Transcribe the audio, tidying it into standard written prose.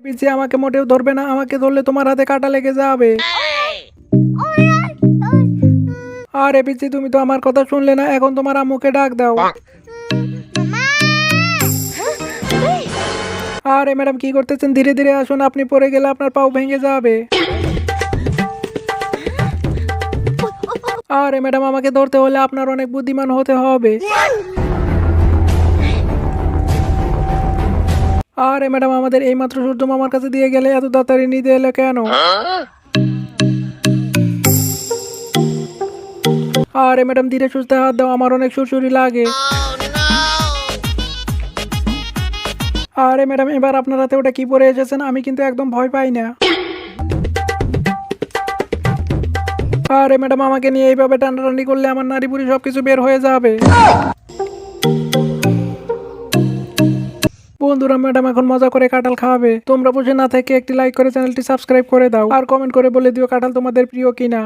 পিচ্ছি আমাকে মোটেও ধরবে না, আমাকে ধরলে তোমার হাতে কাঁটা লেগে যাবে। আরে পিচ্ছি তুমি তো আমার কথা শুনলে না, এখন তোমার আম্মুকে ডাক দাও। আরে ম্যাডাম কি করতেছেন, ধীরে ধীরে আসুন, আপনি পড়ে গেলে আপনার পাও ভেঙে যাবে। আরে ম্যাডাম আমাকে ধরতে হলে আপনার অনেক বুদ্ধিমান হতে হবে। আরে ম্যাডাম আমাদের এইমাত্র সূর্য মামার কাছে দিয়ে গেলে, এত তাড়াতাড়ি নিতে এলে কেন? আরে ম্যাডাম ধীরে সুস্থে হাত দাও, আমার অনেক সুরসুরি লাগে। আরে ম্যাডাম এবার আপনার হাতে ওটা কি পরে এসেছেন, আমি কিন্তু একদম ভয় পাই না। আরে ম্যাডাম আমাকে নিয়ে এইভাবে টানাটানি করলে আমার নারী বুড়ি সবকিছু বের হয়ে যাবে। বন্ধুরা ম্যাডাম এখন মজা করে কাঁঠাল খাওয়াবে, তোমরা বসে না থেকে একটি লাইক করে চ্যানেলটি সাবস্ক্রাইব করে দাও, আর কমেন্ট করে বলে দিও কাঁঠাল তোমাদের প্রিয় কিনা।